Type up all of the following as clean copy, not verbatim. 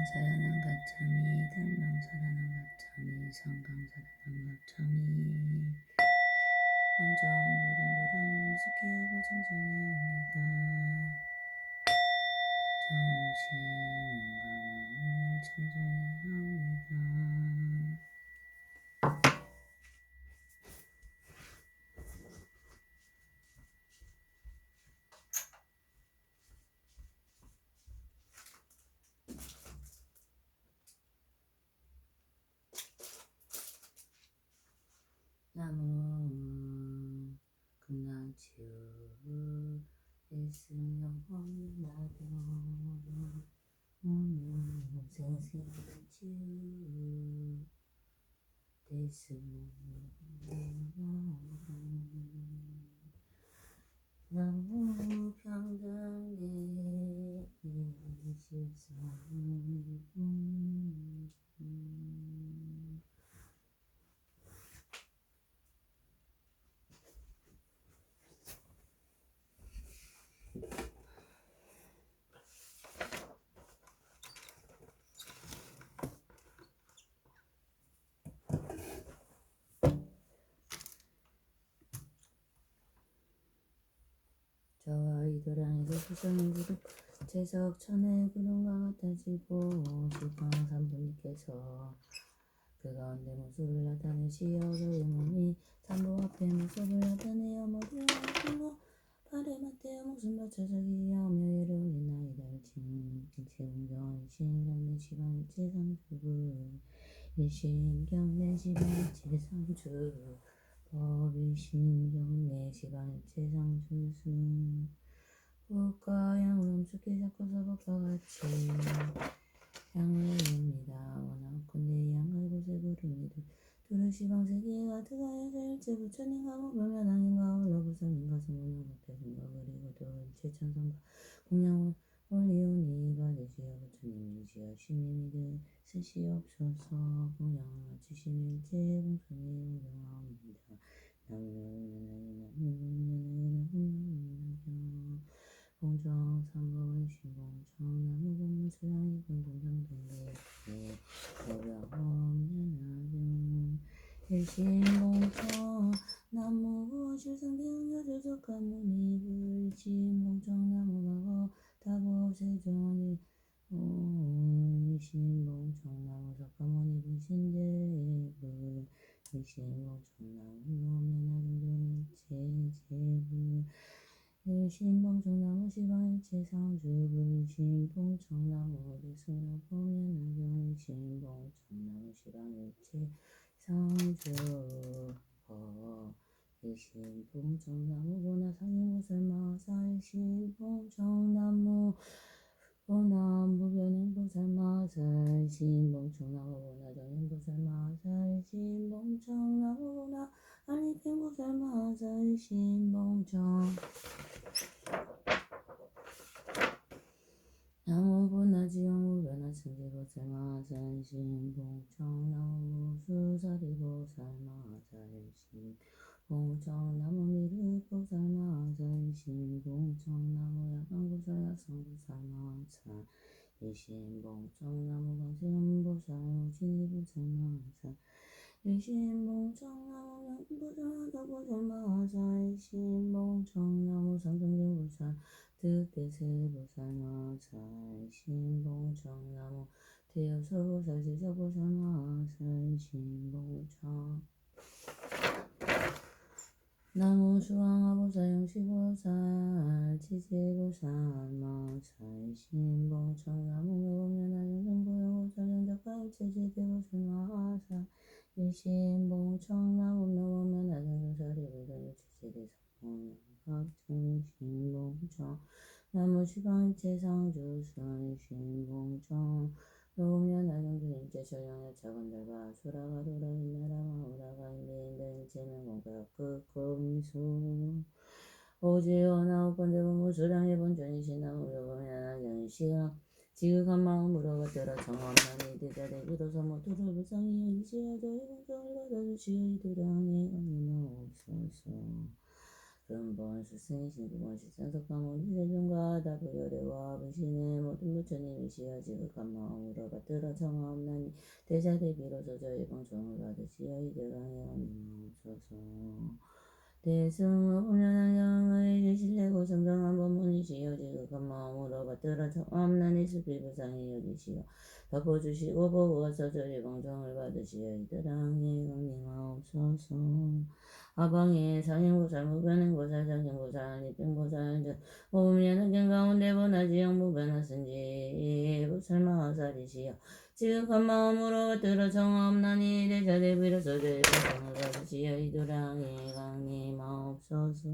성강사라는 가참이 단명사라는 가참이 성강사라는 가참이 왕정노량노량 음숙해하고 정성이옵니다. 정시문강왕 정성이옵니다. 나무 금나치유 일승영원나도 생생치유 대승 나무 평등의 일실성 저와 이도량에서 수성의 구름 재석 천의 구름과 같아지고 십方삼부님께서 그 가운데 모습을 나타내시어 그의 몸이 산보 앞에 모습을 나타내어 머리와 손과 발에 맞대어 목숨 바쳐서기하며 예를 올리나이다. 일체공정일신 경내 시방일체 상주부 일신 경내 시방일체 상주 법일신 경내 시방일체 상주승 국가 양을 엄숙히 섞어서 법과 같이 양을 입니다. 원하건대 양을 곳에 부릅니다. 두루시방세기가 드가야자 일체 부처님과 무별면왕인가 홀로부성인가 성문영 박대승가 그리고 또 일체천성가 공양 홀리오니 받으시어 부처님 일시어 신님이들 쓰시옵소서. 공양을 마치시면 일체 공성이 공정합니다. 공정 삼보의 신공정 나무 공문 수양이 공동상동대 오병엄연하경 일신공정 나무 실성대응여조속한 문이불 일신공정 나무가고 다보세전이 일신공정 나무 석가모니 불신대불 일신공정 나무 면하경전 일체제불 일신봉청나무 시방일체 상주불 일신봉청나무 대승여보면하경 일신봉청나무 시방일체 상주 일신봉청나무 보나 상인보살마사 일신봉청나무 보나 무변행보살마사 일신봉청나무 보나 정행보살마사 일신봉청나무 보나 아리행보살마사 일신봉청 나무보나지영무변화 승지보살마사 일신봉청 나무수사리보살마사 일신봉청 나무미륵보살마사 일신봉청 나무야광보살약성보살마사 일신봉청 나무광세음보살 우진이보살마사 일신봉청 나무명보살마다보살마사 일신봉청 나무상등대보살 득대세보살마사 일신봉청 나무 대여서보살 제서보살마사 일신봉청 나무 수왕아보살 영시보살 지제보살마사 일신봉청 나무 명면하정성보영보살 연작가일체제대보살마사 일신봉청 나무 명면하정성사리보살 일체제대성공양각정 일신봉청 나무 시방일체 상주선 일신봉청 노면하경준 일체철령의 차건달바 수라가 도라인나라마 오라가 인대인대 일체명공가 극금수 오지어나오건대본부 수량의 본전이신 나무여보면하경시가 지극한 마음으로 받들어 정엄나니 대자대 비로소 모두를 불쌍히 일시하자 이공정을 받아주시어 이도량에 언니마옵소서. 근본 수승이신 구본시선석가모니 세존과 다부열애와 분신의 모든 부처님이시여 지극한 마음으로 받들어 청하옵나니 대자대비로서 저희 방청을 받으시어 이들왕의 언니마옵소서. 대승업운연한 영의 계실래고 정정한 법문이시여 지극한 마음으로 받들어 청하옵나니 수비부상이 여기시여 덮어주시고 보고서 저희 방청을 받으시어 이들왕의 언니마옵소서. 아방에 상행보살 무변행보살 정행보살 입행보살 오음연하경 가운데 보나지영 무변하선지 보살마하살이시여 지극한 마음으로 들어 정하옵나니 대자대비로서 저희 방청을 받으시어 이두랑의 강림하옵소서.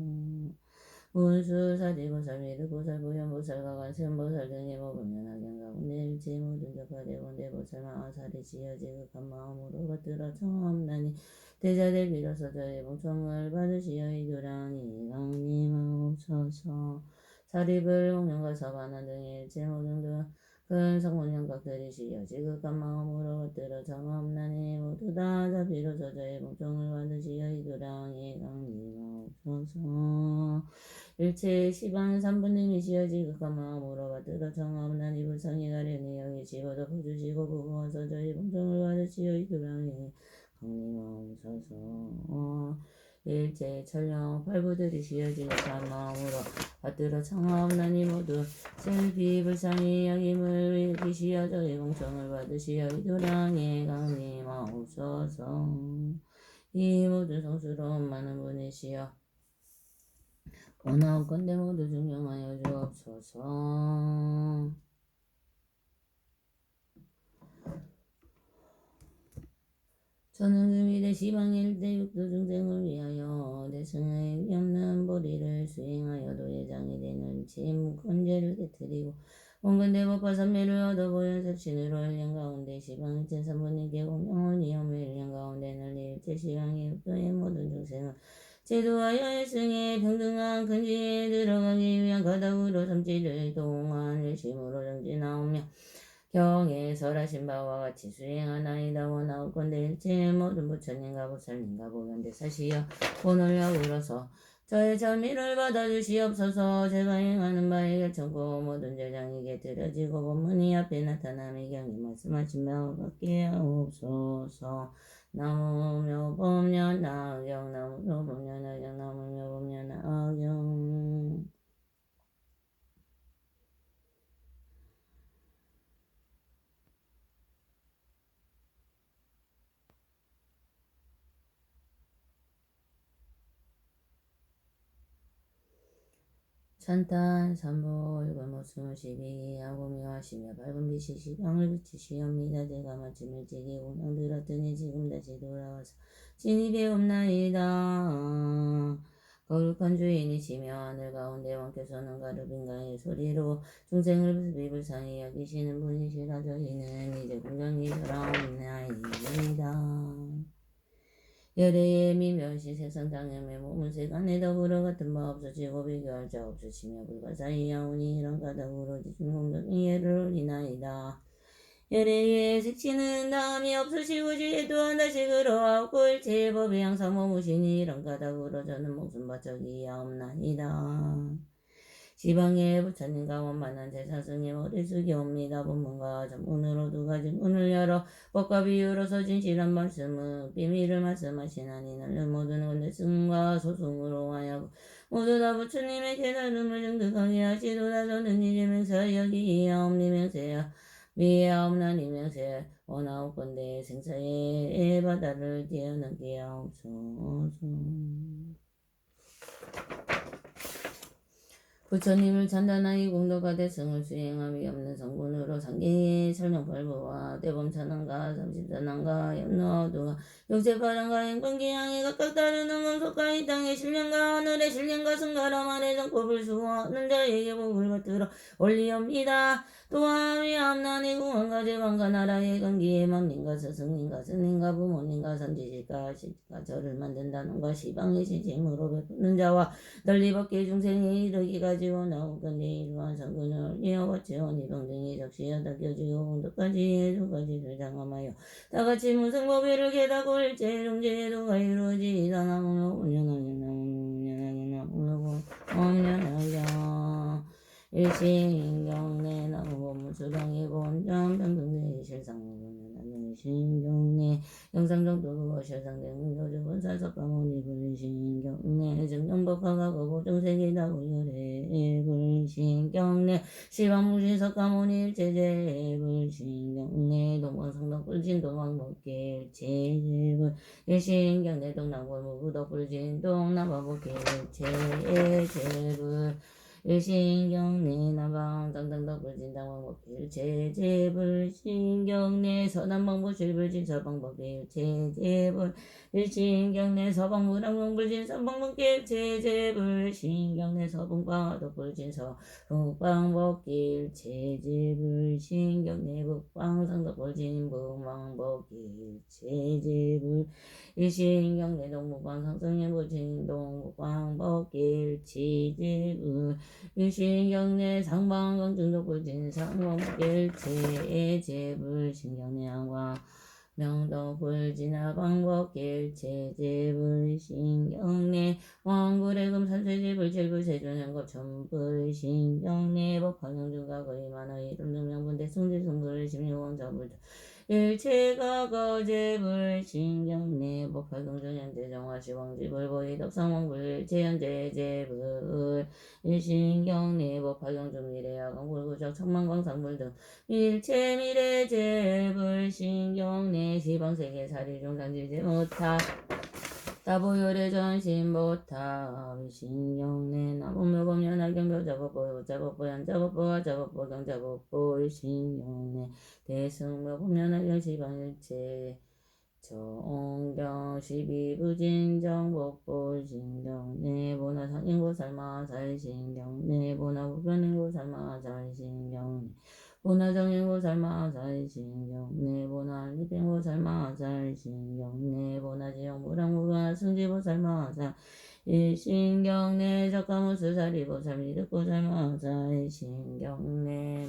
운수사지보살 미륵보살 부현보살과 관세음보살 등의 무변하경 가운데 일체 모든 적하대본대보살 마하살이시여 지극한 마음으로 받들어 정하옵나니 대자대비로서 저희 방청을 받으시어 이두랑이 강림하옵소서. 사립을 공연과 사바나 등의 일체 모든 큰 성문영각들이시여 지극한 마음으로 받들어 정하옵나니 모두 다 자비로서 저희 방청을 받으시어 이두랑이 강림하옵소서. 일체 시방 삼부님이시여 지극한 마음으로 받들어 정하옵나니 불성이 가련히 여기시고 덮어주시고 부어서 저희 방청을 받으시어 이두랑이 강림하옵소서. 일체 천령 팔부들이시여 지극한 마음으로 받들어 청하옵나니 모두 슬비불상이 여김을 여기시어 저희 방청을 받으시어 이두랑의 강림하옵소서. 이 모든 성스러운 많은 분이시여 원하옵건대 모두 증명하여 주옵소서. 저는 금일의 시방일대 육도 중생을 위하여 대승의 위없는 보리를 수행하여 도예장이 되는 침건제를 깨뜨리고 온건대 법과 삼매를 얻어 보현설신으로 일년 가운데 시방일체 삼분님께 공명을 이엄의 일년 가운데 널리 일체 시방의 육도의 모든 중생을 제도하여 일승의 평등한 근지에 들어가기 위한 가닥으로 삼지를 동안 열심으로 정진하오며 경에 설하신 바와 같이 수행하나이다. 원하옵건대 일체 모든 부처님과 보살님과 보현대사시여 오늘 야구로서 저의 참미를 받아주시옵소서. 제가 행하는 바에 결정코 모든 제장에게 드려지고 본문이 앞에 나타남이 경이 말씀하신 바와 같게 하옵소서. 나무며 범년 나경 나무며 범년 나경 나무며 범년 나경. 찬탄 삼보 일관모승 12 아고미하시며 밝은 빛이 시방을 비추시옵니다. 제가 마침 일찍이 공양 들었더니 지금 다시 돌아와서 진입에 없나이다. 거룩한 주인이시며 하늘 가운데 왕께서는 가르빈가의 소리로 중생을 비불상히 여기시는 분이시라. 저희는 이제 공경히 돌아옵나이다. 열애의 미멸시 세상장염의 몸은 세간에 더불어 같은 바 없어지고 비교할 자 없으시며 불가사의 야운이 이런 가닥으로 지중공적인 예를 올리나이다. 열애의 색치는 다음이 없으시고 지혜 또한 다시 그러하고 일체의 법에 항상 머무시니 이런 가닥으로 저는 목숨 바쳐기야옵나이다. 지방의 부처님과 원만한 제사승의 머리숙이옵니다. 본문과 전문으로 두 가지 문을 열어 법과 비유로서 진실한 말씀은 비밀을 말씀하시나니 너는 모든 원대승과 소승으로 하여 모두 다 부처님의 깨달음을 정득하게 하시도다. 저는 이제 맹세하여기야옵니 맹세하 미하옵나니 맹세 원하옵건대 생사의 바다를 뛰어넘게 하옵소서. 부처님을 찬단하기 공덕과 대승을 수행함이 없는 성분으로 상계의 설명발부와 대범찬원과 삼십선왕과 염노두가 육체파랑과 행방기양이 각각 다르는 검속과 이 땅의 신령과 하늘의 신령과 승가람 아래 정법을 수호하는 자에게 복을 받들어 올리옵니다. 또한 위암나니 궁원과 제방과 나라의 건기에 망님과 스승님과 스님과 부모님과 삼지식과 시집과 절을 만든다는 것이 방의 시짐으로 베푸는 자와 널리 밖에 중생에 이르기 가지고 나오건대 이러한 성근을 올리어 지원이 병등이 적시어 닦여지고 공덕까지 두 가지를 장엄하여 다같이 무승법위를 깨닫고 일체 중재도가 이루어지이다. 나무며 운연하게 나무며 운연하게 일신경내 나무법문 수량의 본점 병등의 실상무는 나는 신경내 영상정도 실상된 요즘은 살석가모니 불신경내 증명법화가 거부정색이다 우열의 불신경내 시방무신석가모니 일제제 불신경내 동방성덕 불진 동방목길 제제불 일신경내 동남골무구덕 불진 동남방목길 제제불 일신경내 남방 당당덕 불진 당방목길 제제불 신경내 서남방부 실불진 서방목길 제제불 일신경내 서방부 당방불진 서방목길 제제불 신경내 서북방화덕 불진 서북방목길 제제불 신경내 북방상덕 불진 북방목길 제제불 일신경내 동북방 상성의 불진 동북방목길 제제불 일신경내 상방강 중독 불진 상방목길 제제불 신경내 양광 명동 불진하 방법길 제제불 신경내 왕구래금 산세제불 제불 세존현겁 천불 신경내 법화경중가 거의만의 이름등명분대 승지승불 심리왕자불 일체가 거제불 신경내 법화경중현대정화시왕지불 보이덕상왕불 제현제제불 일신경내 법화경중 미래야광불구적 천만광상불 등 일체미래제불 신경내 시방세계사리중산지제 못하 따보열의 전신보타 신경내 나무묘범연하경묘 작업보 작업보 연작업보 작업보 경작업보 신경내 대승묘범연하경 시방일체 정경 12부진정복보 신경내 보나상인고 살마살 신경내 보나부변인고 살마살 신경내 보나정인고 살마살 신경내 보나리pen고 살마살 신경내 보나지영보랑무가 승지보 살마살 일신경내 적가무수 사리보 살미듣고 살마살 신경내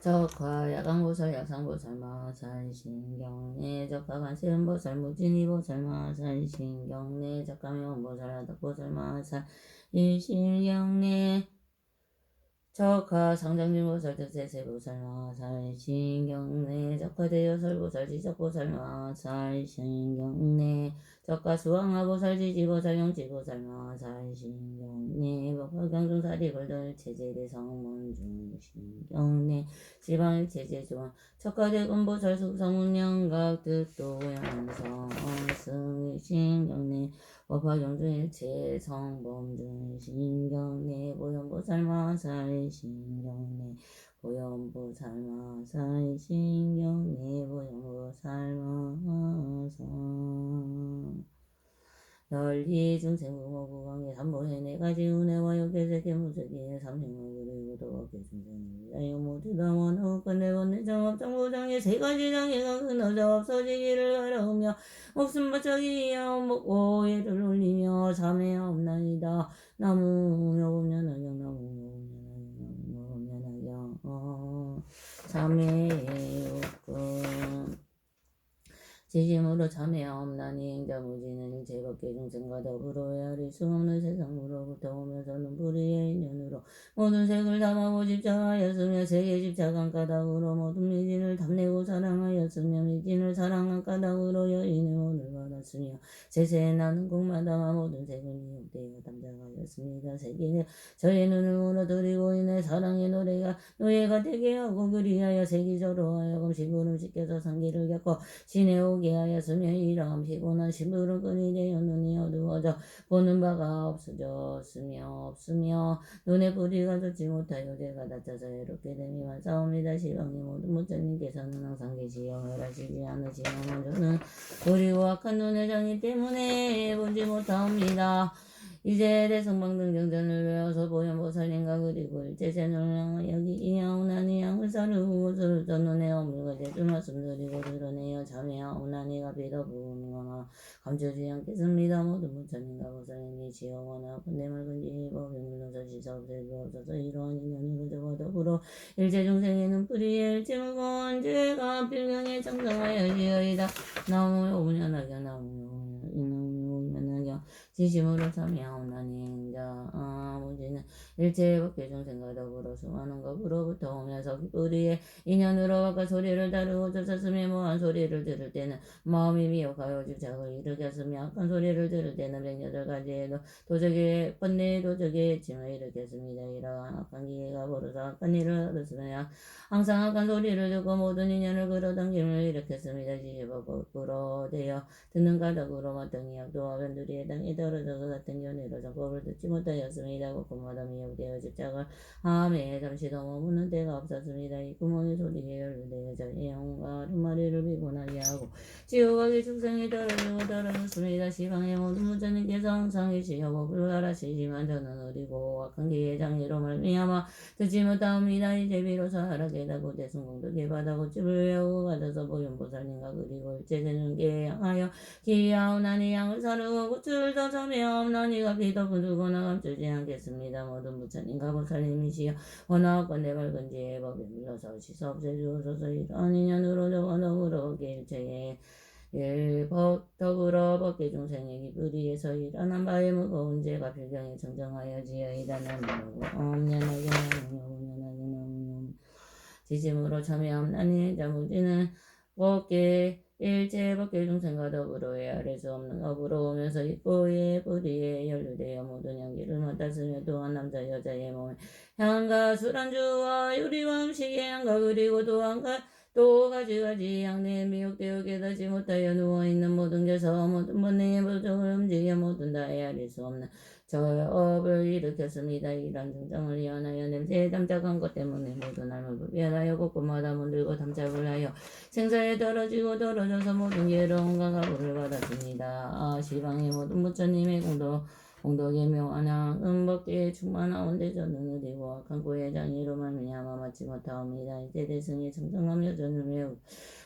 적화 야광보살 약상보살 마살 신경내 적화 관세음보살 무진이보살 마살 신경내 적가 명보살 하덕보살 마살 일신경내 적화 상장진보살 득세세보살 마살 신경내 적화 대여설보살 지적보살 마살 신경내 적가 수왕하보살 지지보살 용지보살 마살 신경내 법화경중사리불들 체제대성문중 신경내 지방일체제조원 적가대금보살 숙성운영각 뜻도양성 승의 신경내 법화경중일체 성범중 신경내 보현보살 마살 신경내 보현보살 마살 신경내 보현보살 마살 널리 중생부모부광의 삼보해 네가지 은혜와 역계세계 무색의 삼생모그리고 도박계 중생을 위하여 모두 다 원하고 끝내건네 장업장보장의 세 가지 장애가 끊어져 없어지기를 바라오며 목숨 바짝이 먹고 예를 올리며 참회하옵나이다. 나무묘법연하경 나무묘법연하경 참회욕금 지심으로 참회하옵나니 행자무지는 제법계 중생과 더불어 헤아릴 수 없는 세상으로부터 오면서는 불의의 인연으로 모든 색을 담아고 집착하였으며 세계 집착한 까닭으로 모든 미진을 탐내고 사랑하였으며 미진을 사랑한 까닭으로 여인의 몸을 받았으며 세세에 나는 곡마다마 모든 색을 이용되어 담당하였습니다. 세계에 저의 눈을 물어들이고 인해 사랑의 노예가 되게 하고 그리하여 세기저로 하여금 심부름 시켜서 상기를 겪고 신의 오게 하였으며 이러한 피곤한 심부름꾼이 되어 눈이 어두워져 보는 바가 없으며 눈에 불이가 좋지 못하여 죄가 닫혀서 외롭게 되미만 싸웁니다. 시방의 모든 부처님께서는 항상 계시어 멸하시지 않으시면 저는 우리고 악한 눈의 장이 때문에 보지 못하옵니다. 이제 대성방등 정전을 외워서 보현보살님과 그리고 일제전을 향하여 여기하오나니 양을사르고 곳을 전눈에 어물과 제주 말씀드리고 드러내어 참회하오나니가 비더 부은거나 감추지 않겠습니다. 모든 부처님과 보살님이 지어원하 군대 맑은지 법의 물론서 시사없애주옵소서. 이러한 인연으로 저와 더불어 일체중생에는 불의의 일체무거운 죄가 필경에 청정하여지어이다. 나무며 오면하겨 나무며 오면하겨 지심으로 참여하오나니 행자 무지는 일체의 법계 중생과 더불어 수많은 법으로부터 오면서 뿌리의 인연으로 아까 소리를 다루고 쫓았으며 모한 소리를 들을 때는 마음이 미혹하여 집착을 일으켰으며 악한 소리를 들을 때는 108가지의 도적의 번뇌의 도적의 짐을 일으켰습니다. 이러한 악한 기회가 벌어서 악한 일을 얻었으며 항상 악한 소리를 듣고 모든 인연을 끌어당김을 일으켰습니다. 지혜법으로 되어 듣는 가닥으로 마땅히 악도와 변두리의 땅에 떨어져서 같은 견해로 정법을 듣지 못하였습니다. 곳곳마다 미혹되어 집착을 함에 잠시도 머무는 때가 없었습니다. 이 구멍의 소리에 연루되어 자기의 영혼과 아름마리를 비곤하게 하고 지옥의 축생이 떨어졌습니다. 시방의 모든 무자님께서 항상 계시여 법을 알아시지만 저는 어리고 악한 기의 장애로 말미암아 듣지 못하옵니다. 이제 비로소 하락에다고 대승공덕에 받아 고집을 외우고 받아서 보현보살님과 그리고 일제대중께 향하여 기하오나니 양을 사르고 고추를 더 점해옵나니가 비도 부두거나 감추지 않겠습니다. 모든 부처님과 보살님이시여 원하건대 밝은 지혜의 법에 물러서 시서 없애주옵소서. 이러한 인연으로 저와 더불어 일체의 더불어 법계 중생의 기쁘리에서 일어난 바의 무거운 죄가 필경에 정정하여지어이다. 나무로 엄연하게 나무로 지짐으로 참여함나니 자무지는 법계 일체 법계 중생과 더불어에 아래 수 없는 업으로 오면서 입고의 뿌리에 연루되어 모든 향기를 맡았으며 또한 남자 여자의 몸에 향과 술안주와 유리와 음식의 향과 그리고 또 가지가지 향내에 미혹되어 깨닫지 못하여 누워있는 모든 개서 모든 번뇌의 보정을 움직여 모든 다 헤아릴 수 없는 저업을 일으켰습니다. 이런 증상을 이어나여 냄새에 담작한 것 때문에 모든 알을 변하여 곳곳마다 물들고 담작을 하여 생사에 떨어지고 떨어져서 모든 괴로움과 가부를 받았습니다. 시방의 모든 부처님의 공덕의 묘한 은법계에 충만하온데 저는 어디고 악한 고의 장애로 말미암아 맞지 못하옵니다. 이제 대승의 청정함 여전을 외우고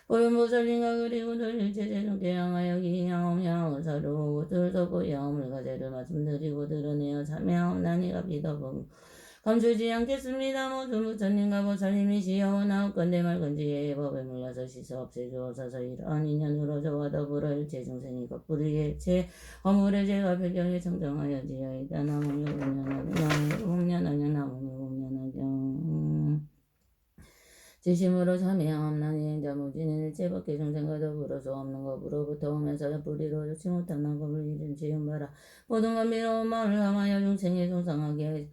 보현보살님과 그리고 일체제중께 향하여 기향을 사르고 들서고 양을 가제를 말씀드리고 드러내어 참여하옵나니가 비더보 감추지 않겠습니다. 모든 부처님과 보살님이시여 원하옵건대 맑은지의 법에 물러서 씻어 없애주옵소서. 이러한 인연으로 저와 더불어 일체 중생이 거꾸리에 일체 허물의 죄가 배경에 청정하여지어이다. 나무며 공연하며 나무며 공연하며 지심으로 참여함나니 자무지는 일체 법계 중생과 더불어서 없는 것으로부터 오면서 뿌리로 좋지 못한 낙업을 이른 지음바라 모든 감미로운 마음을 감하여 중생에 손상하게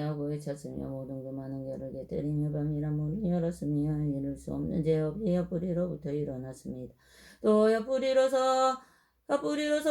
하고 외쳤으며 모든 그 많은 결을 깨뜨리며 밤이란 문을 열었으며 이룰 수 없는 죄업이 옆뿌리로부터 일어났습니다. 또 옆뿌리로서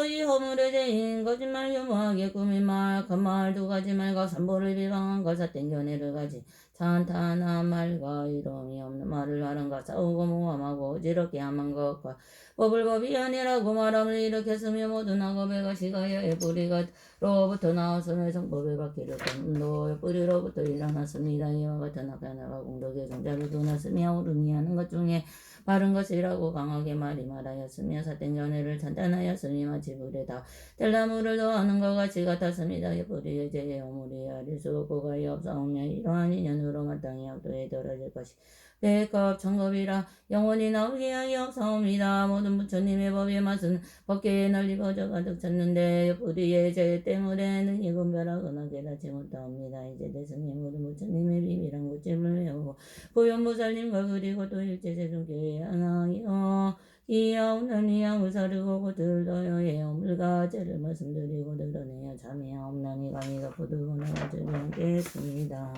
이 허물의 죄인 거짓말 유무하게 꾸민 말 악한 말 두 가지 말과 산보를 비방한 것 삿된 견해를 가진 찬탄한 말과 이름이 없는 말을 하는가 싸우고 모함하고 어지럽게 함한 것과 법을 법이 아니라고 말함을 일으켰으며 모든 악업의 가시가 옆뿌리로부터 나왔으며 정법의 바퀴를 또 옆뿌리로부터 일어났습니다. 이와 같은 악하나가 공덕의 종자를 도났으며 오름이 하는 것 중에 바른 것이라고 강하게 말하였으며 삿된 견해를 찬탄하였으니 마치 불에 다 뗄나무를 더하는 것 같이 같았습니다. 옆뿌리의 죄의 허물이 아릴 수 없고 가히 없사오며 이러한 인연으로 마땅히 악도에 떨어질 것이 백업 천겁이라 영원히 나오게 하여 없사옵니다. 모든 부처님의 법의 맛은 법계에 널리 퍼져 가득 찼는데 옆뿌리의 죄 때문에 능히 분별하거나 깨닫지 못하옵니다. 이제 대승의 모든 부처님의 비밀한 고집을 외우고 보현보살님과 그리고 또 일제세종교회 하나이여 기하옵나니 양을 사르고 고들더여의 허물과 죄를 말씀드리고 드러내어 참여하옵나니 감히가 부들거나 가지지 않겠습니다.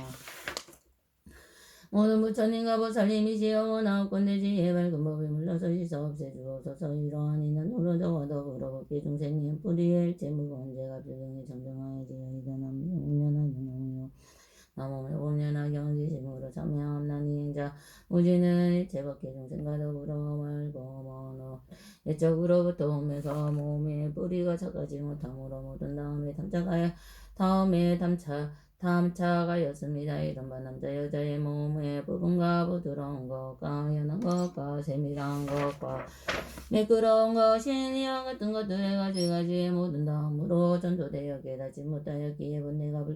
모든 부처님과 보살님이시여 원하옵건대 지혜의 밝은 법에 물러서 씻어 없애주옵소서. 이러한 인연으로 저와 더불어 법계 중생님 뿌리의 일체 무거운 죄가 필경에 정정하여지어이다. 나무며 공연하게 지심으로 참여함나니 행자 무지는 일체 법계 중생과 더불어 말고 머노 옛적으로부터 오면서 몸의 뿌리가 착하지 못함으로 모든 다음에 탐차가였습니다. 이른바 남자 여자의 몸의 부분과 부드러운 것과 연한 것과 세밀한 것과 매끄러운 것인 이와 같은 것들의 가지가지의 모든 다음으로 전도되어 깨닫지 못하였기에 번뇌가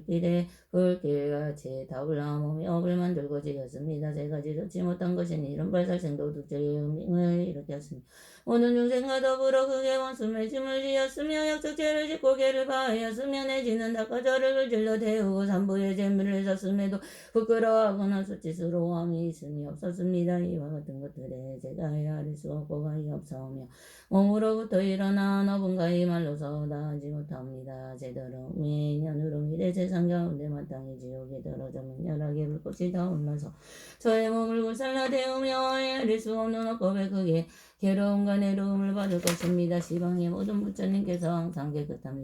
불길같이 타올라 몸이 업을 만들고 지었습니다. 세 가지 좋지 못한 것인 이런 발살생도 독재의 음행을 일으켰습니다. 모든 중생과 더불어 그게 원수의 짐을 지었으며 약속죄를 짓고 개를 바하였으며 내지는 닭과 저를 질러 태우고 산부의 재물을 샀음에도 부끄러워하거나 수치스러워함이 있음이 없었습니다. 이와 같은 것들에 제가 헤아릴 수 없고 가히 없사오며 몸으로부터 일어나 너분가히 말로서 나하지 못합니다. 제대로 인연으로 미래 세상 가운데 마땅히 지옥에 떨어져 맹렬하게 불꽃이 타올라서 저의 몸을 불살라 태우며 헤아릴 수 없는 억겁에 크게 괴로움과 내로움을 받을 것입니다. 시방의 모든 부처님께서 항상 깨끗한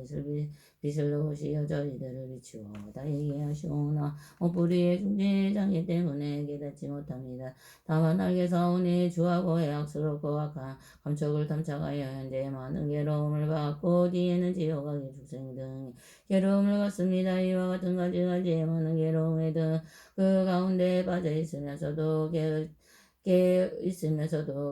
빛을 놓으시어 저희들을 비추어 다행히 하시오나 뿌리의 중재장애 때문에 깨닫지 못합니다. 다만 알게 사오니 주하고 해악스럽고 악한 감촉을 탐착하여 현재 많은 괴로움을 받고 뒤에는 지옥하기 죽생 등 괴로움을 받습니다. 이와 같은 가지가지의 많은 괴로움에 등 그 가운데 빠져 있으면서도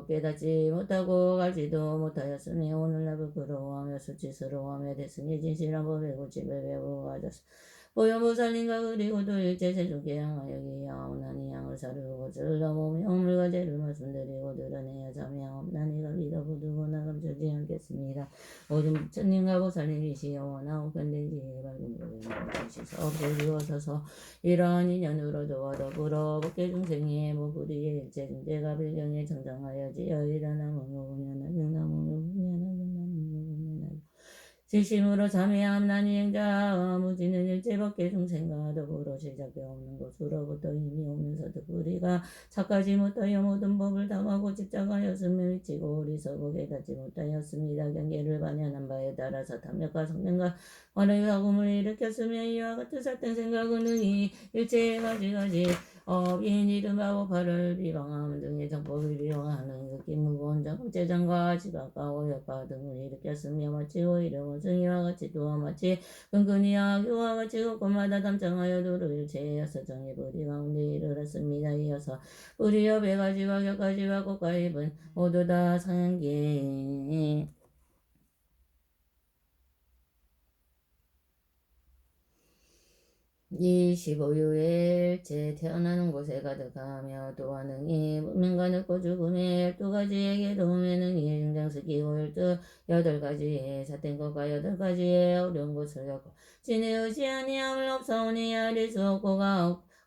깨닫지 못하고 가지도 못하였으니 오늘날 부끄러워하며 수치스러워하며 대승의 진실한 법의 고집을 배우고 가졌어. 보현보살님과 그리고도 일제세종께 향하여 기하옵나니 양을 사르고 즐러보며 오물과 죄를 말씀드리고 드러내어 자매하옵나니가 믿어보두거나 감추지 않겠습니다. 모든 부처님과 보살님이시여 나오 견대지 밝은 법에 멈추시서 없어지어서서 이러한 인연으로 저와 더불어 법계 중생의 모부리의 일체 중재가 빌경에 정정하여지어 일어나무무분연하경나무무분연하경나무무분연하경 진심으로 참회함나니 행자 무지는 일체 법계 중생과 더불어 시작되어 없는 곳으로부터 이미 오면서도 우리가 착하지 못하여 모든 법을 당하고 집착하였으며 미치고 어리석고 깨닫지 못하였습니다. 경계를 반연한 바에 따라서 탐욕과 성능과 어려운 사금을 일으켰으며 이와 같은 삿된 생각은 능히 일체의 가지가지 인 이른바 오파를 비방함 등의 정법을 비방하는 극히 무거운 작업재장과 지각과 오역과 등을 일으켰으며 마치 오히려 원숭이와 같이 또한 마치 근근히 악유와 같이 곳곳마다 담장하여 두루 일체여서 정의 뿌리 가운데 이르렀습니다. 이어서 뿌리여 배가지와 격가지와 꽃가입은 모두 다 상기 25유일째 태어나는 곳에 가득하며 또한 능히 문명과 늙고 죽음의 12가지의 괴로움에 능히 등장시키고 18가지의 삿된 것과 8가지의 어려운 것을 겪고 진의 의지하니 아물 없사오니 아릴 수 없고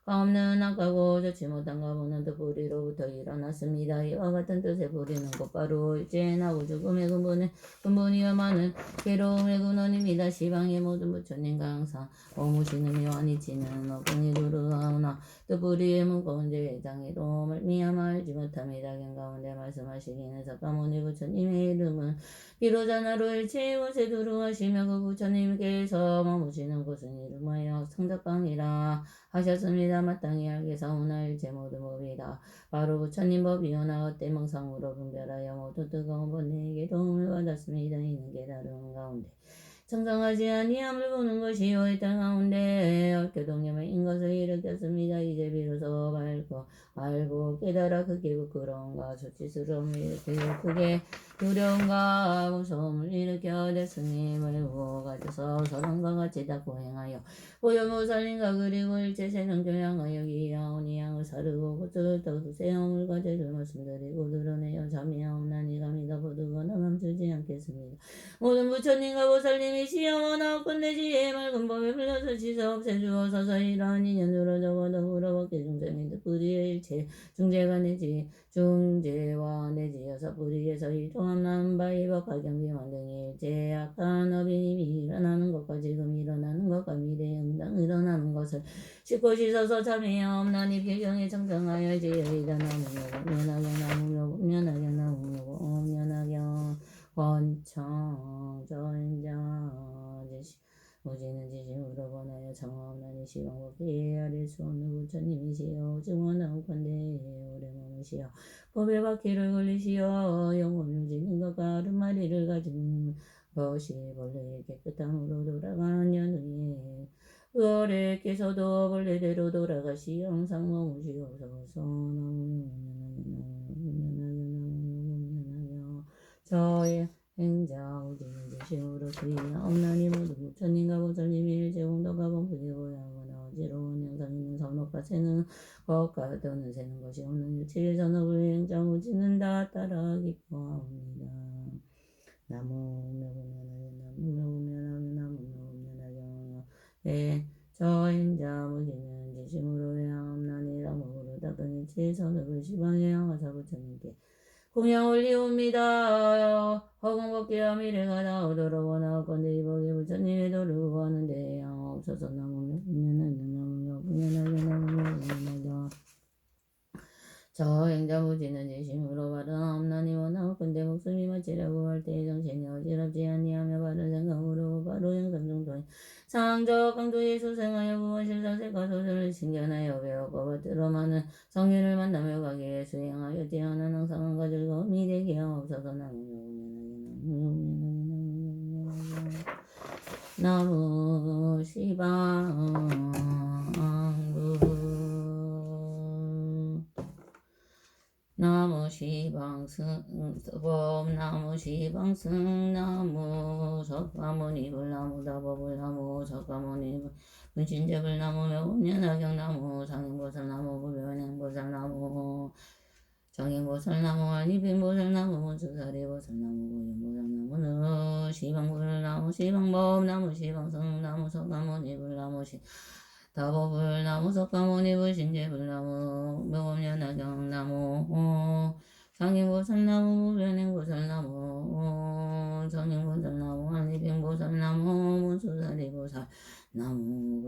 가없는 악하고 좋지 못한 가문은 또 뿌리로부터 일어났습니다. 이와 같은 뜻의 뿌리는 곧바로 일제에 나고 죽음의 근본이여 많은 괴로움의 근원입니다. 시방의 모든 부처님과 항상 오무시는 요한이치는 어금니 두루하오나 또 뿌리의 무거운 죄장에도 말미암아 알지 못합니다. 경가운데 말씀하시기는 석가모니 부처님의 이름은 비로자나로 일체의 곳에 두루하시며 그 부처님께서 머무시는 곳은 이름하여 성덕강이라 하셨습니다. 마땅히 알게사오나 일체 모든 법이다 바로 부처님 법이오나 헛된 망상으로 분별하여 모두 뜨거운 번뇌에게 도움을 받았습니다. 이는 깨달음 가운데 정정하지 아니함을 보는 것이요 이땅 가운데 얽혀동념인 것을 일으켰습니다. 이제 비로소 알고 깨달아 크게 부끄러움과 수치스러움을 일으키고 크게 두려움과 무서움을 일으켜 대승님을 구워가져서 서론과 같이 닦고 행하여 보현보살님과 그리고 일체 세상교 향하여 기하오니 양을 사르고 고초를 떠두세 허물과 죄를 말씀드리고 드러내어 자미하옵나니 감히가 보두거나 감추지 않겠습니다. 모든 부처님과 보살님이시여 나옵건대 지혜의 맑은 법에 불려서 씻어 없애주어서서 이러한 인연으로 더불어 법계 중생의 뿌리의 일체 중재가 내지 중재와 내지여서 뿌리에서 일통함 남바이 법과 경비만 등의 일체의 악한 업이 일어나는 것과 지금 일어나는 것과 미래에 응당 일어나는 것을 씻고 씻어서 참회하옵나니 필경에 정정하여 지혜이다. 나무묘고 면하경 나무묘고 면하경 원청 저행자 오지는 지심으로 권하여 정하옵나니 시방법에 헤아릴 수 없는 부처님이시여 증원하옵건대 오래 머무시어 법의 바퀴를 걸리시어 영혼을 것과 아름마리를 가진 것이 본래 깨끗함으로 돌아간 연후에 의뢰께서도 본래대로 돌아가시 항상 머무시옵소서. 저의 행자 오지는 대심으로 그리하옵나니 모든 부처님과 보살님이 일제공덕과 범부이고 야거나 어지러운 영상 있는 선업과 새는 것과 떠는 새는 것이 없는 유치의 선업을 행자 오지는 다 따라 기뻐하옵니다. 나무 명운면하여 저 행자 무지는 대심으로 향함나니 나무로 닦은 이치의 선업을 시방에 향하사 부처님께 공양 올리옵니다. 허공법계와 미래가 나오도록 원하건대 이복의 부처님의 도를 구하는데 양없어서 나무며 저 행자무지는 재심으로 바라옵나니 원하건대 목숨이 마치라고 할 때 정신이 어지럽지 아니하며 바른 생각으로 바로 행선중도에 상적 강도에 소생하여 무엇실사색과 소설을 신견하여 배웠고 받들어 많은 성인을 만나며 가기에 수행하여 뛰어난 항상함과 즐거움이 되게 하옵소서. 나무 시방부 나무 시방승법 나무 시방승 나무 석가모니불 나무 다법을 나무 석가모니불 분신제불 나무 명운연화경 나무 상행보살 나무 부변행보살 나무 정행보살 나무 알리빙보살 나무 문수사리보살 나무 고연보살 나무는 시방불 나무 시방법 나무 시방승 나무 석가모니불 나무 다법을 나무 석가모니불 신제불 나무 명음연화경 나무 상행보살 나무 무변행보살 나무 정행보살 나무 알리빙보살 나무 문수사리보살 나무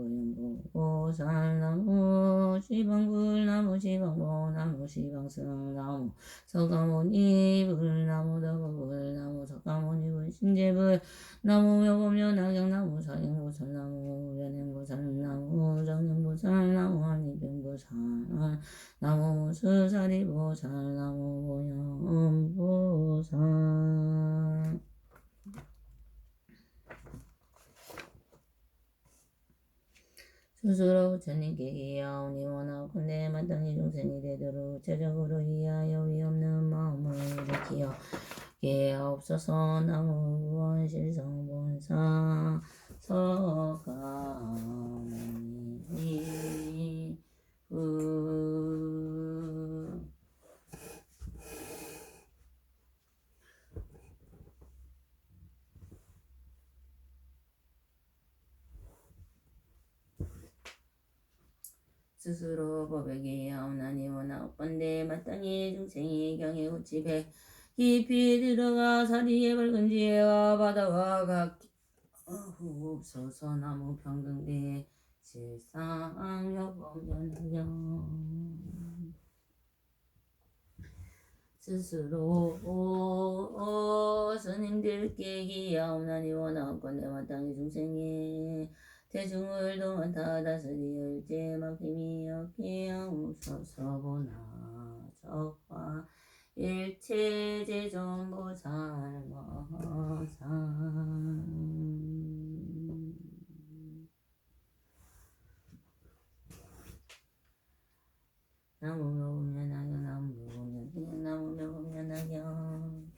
고연보살 나무 시방불 나무 시방법 나무 시방승 나무 석가모니불 나무 다법을 나무 석가모니불 신제불 나무 명음연화경 나무 상행보살 나무 무변행보살 나무 정행보살 나무 알리빙보살 나무 문수사리보살 나무 고연보살 스스로 부처님께 기하오니 원하건대 마땅히 중생이 되도록 구체적으로 이하여 위없는 마음을 일으키어 하옵소서. 나무 원실성본사 석가모니 스스로 법에 기하옵나니 원하건대 마땅히 중생이 경에 우치배 깊이 들어가 사리에 밝은 지혜와 바다와 같게 하옵소서. 나무 평등대 실상여범연경 스스로 스님들께 기하옵나니 원하건대 마땅히 중생이 대중을 도만타 다스리어 일제 막힘이 없게 하옵소서. 보나 적화 일체 제존보살 머살 나무 명음연화경 나무 명음연화경 나무 명음연화경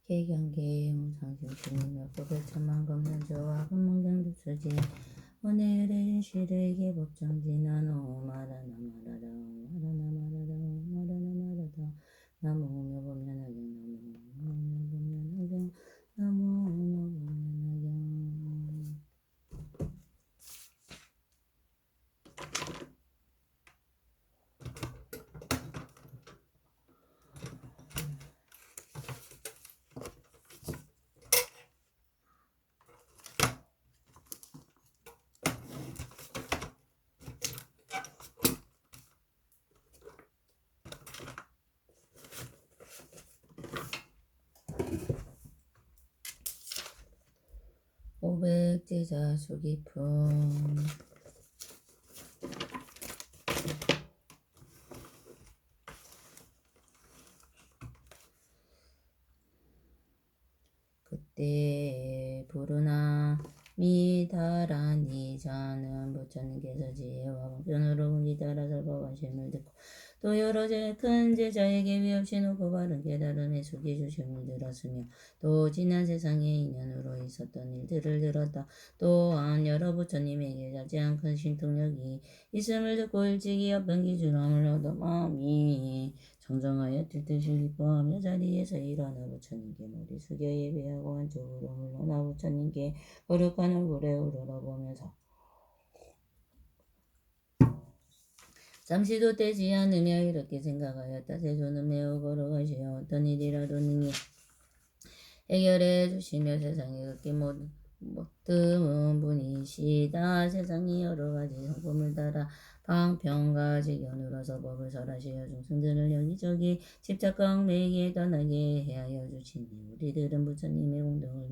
개경계 용상심심이며 고백천만금 현저와 금문경도 수지 오늘의 시르게 법정진하노 말하나 말하다 나무며 보면하경 나무며 보면하경 500제자 수기품 그때 부르나 미다라니 자는 부처님께서 지혜와 방편으로 분기따라 설법하심을 듣고 또 여러 큰 제자에게 위없이 놓고 바른 깨달음에 숙여주심을 들었으며 또 지난 세상에 인연으로 있었던 일들을 들었다. 또한 여러 부처님에게 작지 않은 신통력이 있음을 듣고 일찍이 어떤 기준함을 얻어 마음이 정정하여 뜰뜻이 기뻐하며 자리에서 일어나 부처님께 머리 숙여 예배하고 한쪽으로 물러나 부처님께 거룩한 얼굴에 우러러보면서 잠시도 떼지 않으며 이렇게 생각하였다. 세존은 매우 거룩하시어 어떤 일이라도 능히 해결해 주시며 세상에 그렇게 못 뜸은 분이시다. 세상이 여러 가지 성품을 따라 방편과 지견으로서 법을 설하시어 중생들을 여기저기 집착과 얽매이기에 떠나게 해하여 주시니 우리들은 부처님의 공덕을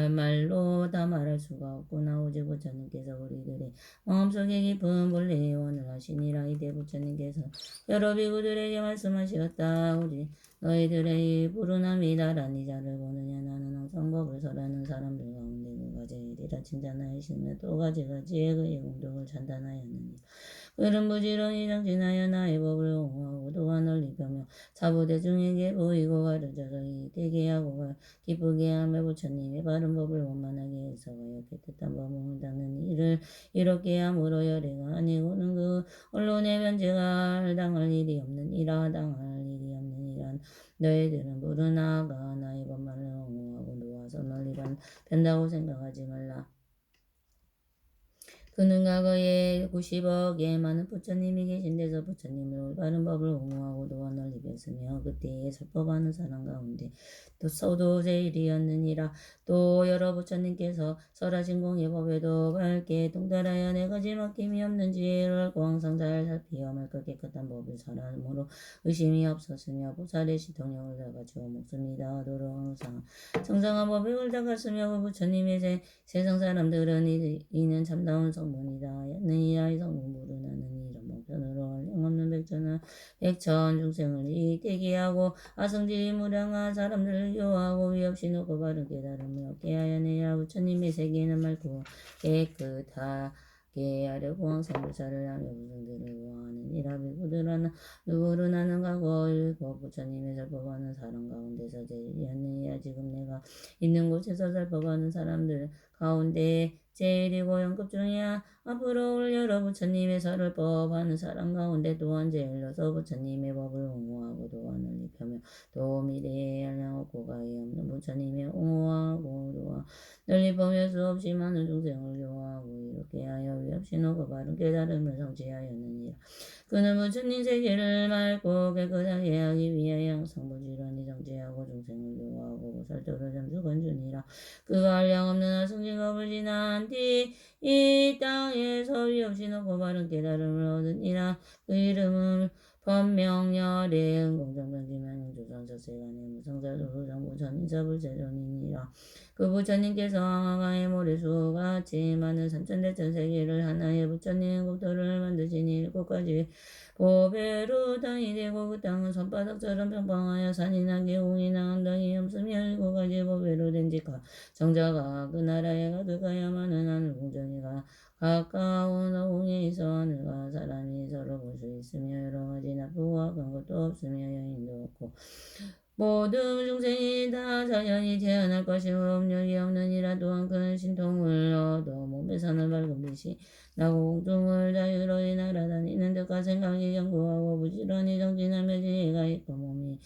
말로 다 말할 수가 없구나. 오직 부처님께서 우리들의 마음속에 깊은 본래의 원을 하시니라. 이때 부처님께서 여러 비구들에게 말씀하시었다. 우리 너희들의 부르나미 나란히 자를 보느냐. 나는 항상 법을 설하는 사람들 가운데 그가 제일이라 칭찬하였으며 또 가지가지의 그의 공덕을 찬탄하였느니 그는 부지런히 정진하여 나의 법을 옹호하고 또한 널리 펴며 사부대중에게 보이고 가르쳐서 되게 하고 기쁘게 하며 부처님의 바른 법을 원만하게 해석하여 깨끗한 법을 닦는 일을 이렇게 함으로 열애가 아니고는 그 언론의 변제가 당할 일이 없는 이라. 당할 일이 없는 이란 너희들은 부르나가 나의 법만을 옹호하고 놓아서 널리 변다고 생각하지 말라. 그는 과거에 90억의 많은 부처님이 계신 데서 부처님의 올바른 법을 옹호하고 또한 널리 폈으며 그때에 설법하는 사람 가운데 또 서도 제일이었느니라. 또 여러 부처님께서 설하신 공예법에도 밝게 통달하여 네 가지 막힘이 없는지 를 알고 항상 잘 살피어 맑고 깨끗한 법을 설함으로 의심이 없었으며 보살의 시통력을 다 갖추어 목숨이 다하도록 항상 정상한 법을 옳다갔으며 그 부처님의 세상 사람들은 이는 참다운 성문이다. 느니야 이 성문 부르나는 이런 목편으로 영없는 백천 중생을 이대게 하고 아성질이 무량한 사람들을 교화하고 위없이 놓고 바른 깨달음을 얻게 하여내야. 부처님의 세계는 맑고 깨끗하게 하려고 항상 불사를 하며 무승들을 구하는 이라비 부들하나 누구를 나는 과거 일곱 부처님의 설법하는 사람 가운데서 제일이었느니라. 지금 내가 있는 곳에서 설법하는 사람들 가운데 제일이고 연급 중이야. 앞으로 올 여러 부처님의 설법하는 사람 가운데 또한 제일로서 부처님의 법을 옹호하고 또한 널리 펴며 또 미래에 알량하고 고가에 없는 부처님의 옹호하고 또한 널리 펴며 수없이 많은 중생을 교화하고 이렇게 하여 위없이 놓고 바른 깨달음을 성취하였느니라. 그는 부처님 세계를 맑고 깨끗하게 하기 위하여 항상 부지런히 정지하고 중생을 교화하고 보살도를 잠수건 주니라. 그가 한량없는 하승진법을 지난 뒤 이 땅에서 위없이 놓고 바른 깨달음을 얻으니라. 그 이름은 법명열의 은공정변지만용 조상저세간의 무성자조상부 전인사불세존이니라. 그 부처님께서 황하강의 모래수같이 많은 삼천대천 세계를 하나의 부처님의 국토를 만드시니 일곱 가지 보배로 땅이 되고 그 땅은 손바닥처럼 평방하여 산이나 계곡이나 언덕이 없으며 일곱 가지 보배로 된 지가 정자가 그 나라에 가득하여 많은 하늘 궁전이가 가까운 어궁에 있어 하늘과 사람이 서로 볼 수 있으며 여러 가지 나쁘고 악한 것도 없으며 여인도 없고 모든 중생이 다 자연히 태어날 것이므로 업력이 없느니라. 또한 그는 신통을 얻어 몸에서는 밝은 빛이 나고 공중을 자유로이 날아다니는 듯과 생각이 견고하고 부지런히 정진하며 지혜가 있고 몸이